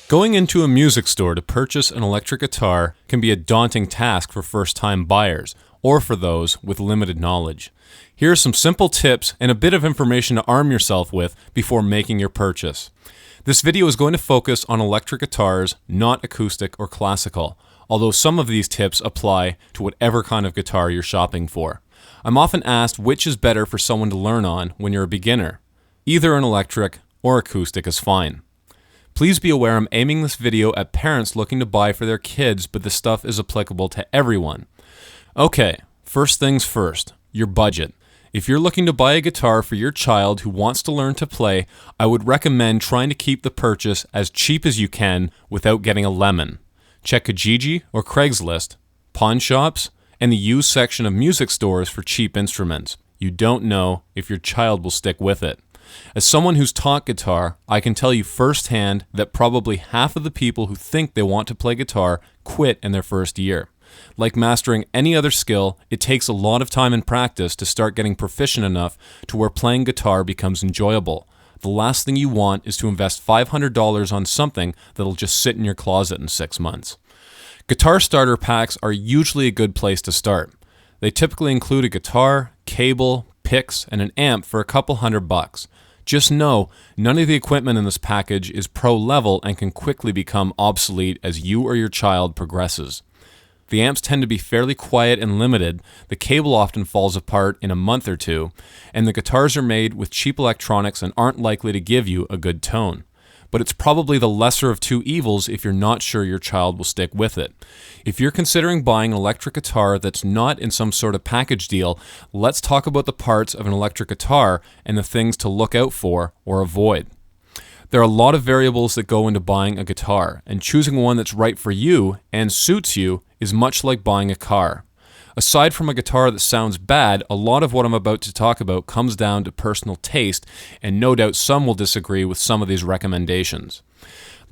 Going into a music store to purchase an electric guitar can be a daunting task for first-time buyers or for those with limited knowledge. Here are some simple tips and a bit of information to arm yourself with before making your purchase. This video is going to focus on electric guitars, not acoustic or classical, although some of these tips apply to whatever kind of guitar you're shopping for. I'm often asked which is better for someone to learn on when you're a beginner. Either an electric or acoustic is fine. Please be aware I'm aiming this video at parents looking to buy for their kids, but this stuff is applicable to everyone. Okay, first things first, your budget. If you're looking to buy a guitar for your child who wants to learn to play, I would recommend trying to keep the purchase as cheap as you can without getting a lemon. Check Kijiji or Craigslist, pawn shops, and the used section of music stores for cheap instruments. You don't know if your child will stick with it. As someone who's taught guitar, I can tell you firsthand that probably half of the people who think they want to play guitar quit in their first year. Like mastering any other skill, it takes a lot of time and practice to start getting proficient enough to where playing guitar becomes enjoyable. The last thing you want is to invest $500 on something that'll just sit in your closet in 6 months. Guitar starter packs are usually a good place to start. They typically include a guitar, cable, picks, and an amp for a couple $100. Just know, none of the equipment in this package is pro level and can quickly become obsolete as you or your child progresses. The amps tend to be fairly quiet and limited, the cable often falls apart in a month or two, and the guitars are made with cheap electronics and aren't likely to give you a good tone. But it's probably the lesser of two evils if you're not sure your child will stick with it. If you're considering buying an electric guitar that's not in some sort of package deal, let's talk about the parts of an electric guitar and the things to look out for or avoid. There are a lot of variables that go into buying a guitar, and choosing one that's right for you and suits you is much like buying a car. Aside from a guitar that sounds bad, a lot of what I'm about to talk about comes down to personal taste, and no doubt some will disagree with some of these recommendations.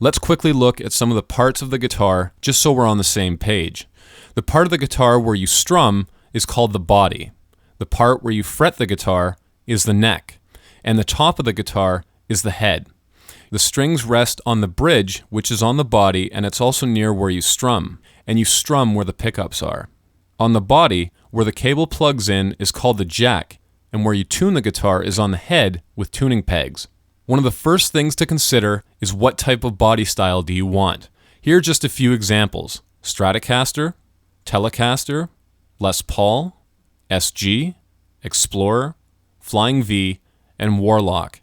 Let's quickly look at some of the parts of the guitar, just so we're on the same page. The part of the guitar where you strum is called the body. The part where you fret the guitar is the neck, and the top of the guitar is the head. The strings rest on the bridge, which is on the body, and it's also near where you strum, and you strum where the pickups are. On the body, where the cable plugs in, is called the jack, and where you tune the guitar is on the head with tuning pegs. One of the first things to consider is what type of body style do you want. Here are just a few examples: Stratocaster, Telecaster, Les Paul, SG, Explorer, Flying V, and Warlock.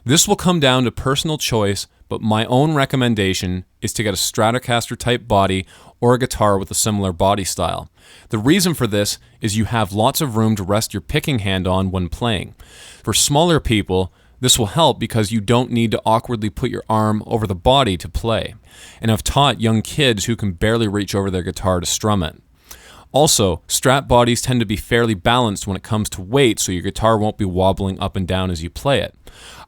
This will come down to personal choice, but my own recommendation is to get a Stratocaster type body or a guitar with a similar body style. The reason for this is you have lots of room to rest your picking hand on when playing. For smaller people, this will help because you don't need to awkwardly put your arm over the body to play. And I've taught young kids who can barely reach over their guitar to strum it. Also, Strat bodies tend to be fairly balanced when it comes to weight, so your guitar won't be wobbling up and down as you play it.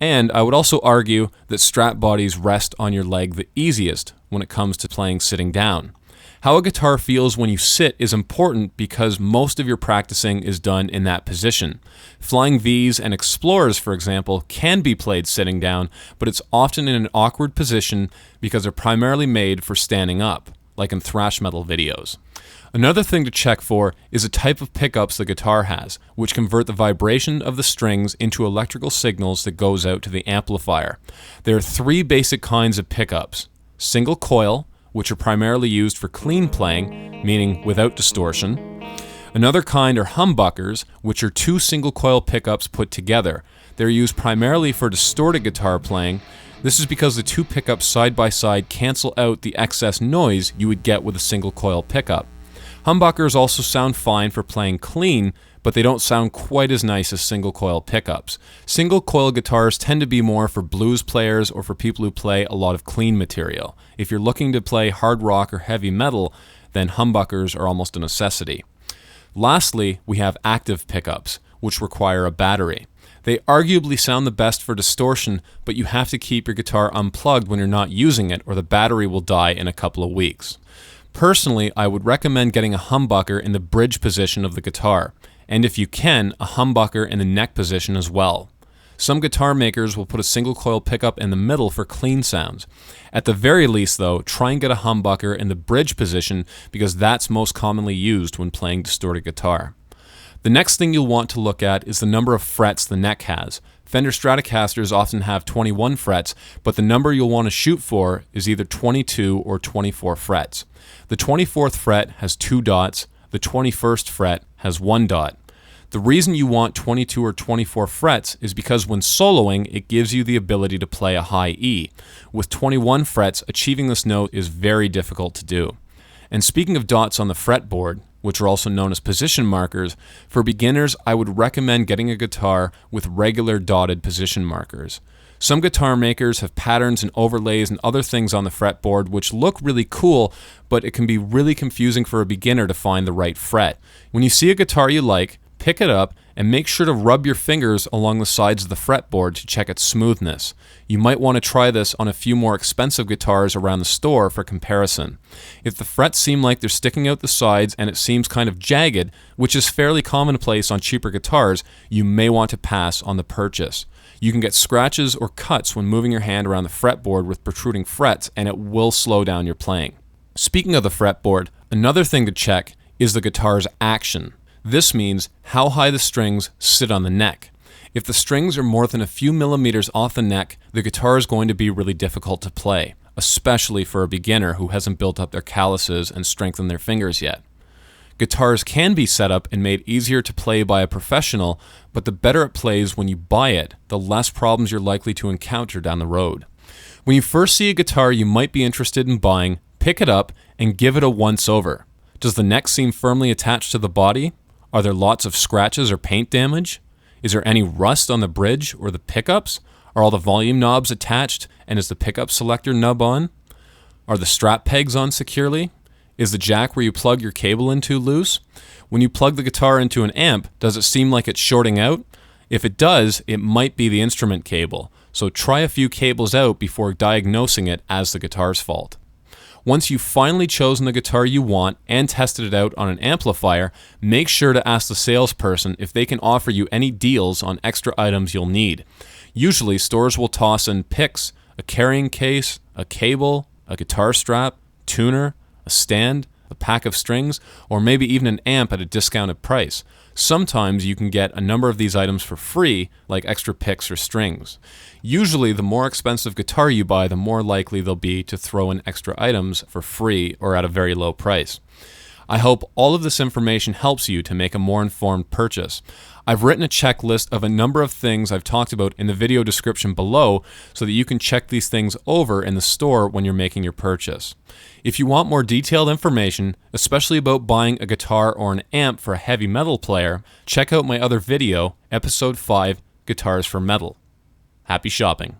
And I would also argue that Strat bodies rest on your leg the easiest when it comes to playing sitting down. How a guitar feels when you sit is important because most of your practicing is done in that position. Flying Vs and Explorers, for example, can be played sitting down, but it's often in an awkward position because they're primarily made for standing up, like in thrash metal videos. Another thing to check for is a type of pickups the guitar has, which convert the vibration of the strings into electrical signals that goes out to the amplifier. There are three basic kinds of pickups: single coil, which are primarily used for clean playing, meaning without distortion. Another kind are humbuckers, which are two single coil pickups put together. They're used primarily for distorted guitar playing. This is because the two pickups side by side cancel out the excess noise you would get with a single coil pickup. Humbuckers also sound fine for playing clean, but they don't sound quite as nice as single coil pickups. Single coil guitars tend to be more for blues players or for people who play a lot of clean material. If you're looking to play hard rock or heavy metal, then humbuckers are almost a necessity. Lastly, we have active pickups, which require a battery. They arguably sound the best for distortion, but you have to keep your guitar unplugged when you're not using it, or the battery will die in a couple of weeks. Personally, I would recommend getting a humbucker in the bridge position of the guitar, and if you can, a humbucker in the neck position as well. Some guitar makers will put a single coil pickup in the middle for clean sounds. At the very least though, try and get a humbucker in the bridge position because that's most commonly used when playing distorted guitar. The next thing you'll want to look at is the number of frets the neck has. Fender Stratocasters often have 21 frets, but the number you'll want to shoot for is either 22 or 24 frets. The 24th fret has 2 dots, the 21st fret has 1 dot. The reason you want 22 or 24 frets is because when soloing, it gives you the ability to play a high E. With 21 frets, achieving this note is very difficult to do. And speaking of dots on the fretboard, which are also known as position markers, for beginners, I would recommend getting a guitar with regular dotted position markers. Some guitar makers have patterns and overlays and other things on the fretboard which look really cool, but it can be really confusing for a beginner to find the right fret. When you see a guitar you like, pick it up and make sure to rub your fingers along the sides of the fretboard to check its smoothness. You might want to try this on a few more expensive guitars around the store for comparison. If the frets seem like they're sticking out the sides and it seems kind of jagged, which is fairly commonplace on cheaper guitars, you may want to pass on the purchase. You can get scratches or cuts when moving your hand around the fretboard with protruding frets, and it will slow down your playing. Speaking of the fretboard, another thing to check is the guitar's action. This means how high the strings sit on the neck. If the strings are more than a few millimeters off the neck, the guitar is going to be really difficult to play, especially for a beginner who hasn't built up their calluses and strengthened their fingers yet. Guitars can be set up and made easier to play by a professional, but the better it plays when you buy it, the less problems you're likely to encounter down the road. When you first see a guitar you might be interested in buying, pick it up and give it a once-over. Does the neck seem firmly attached to the body? Are there lots of scratches or paint damage? Is there any rust on the bridge or the pickups? Are all the volume knobs attached and is the pickup selector nub on? Are the strap pegs on securely? Is the jack where you plug your cable into loose? When you plug the guitar into an amp, does it seem like it's shorting out? If it does, it might be the instrument cable, so try a few cables out before diagnosing it as the guitar's fault. Once you've finally chosen the guitar you want and tested it out on an amplifier, make sure to ask the salesperson if they can offer you any deals on extra items you'll need. Usually, stores will toss in picks, a carrying case, a cable, a guitar strap, tuner, a stand, a pack of strings, or maybe even an amp at a discounted price. Sometimes you can get a number of these items for free, like extra picks or strings. Usually, the more expensive guitar you buy, the more likely they'll be to throw in extra items for free or at a very low price. I hope all of this information helps you to make a more informed purchase. I've written a checklist of a number of things I've talked about in the video description below so that you can check these things over in the store when you're making your purchase. If you want more detailed information, especially about buying a guitar or an amp for a heavy metal player, check out my other video, Episode 5, Guitars for Metal. Happy shopping.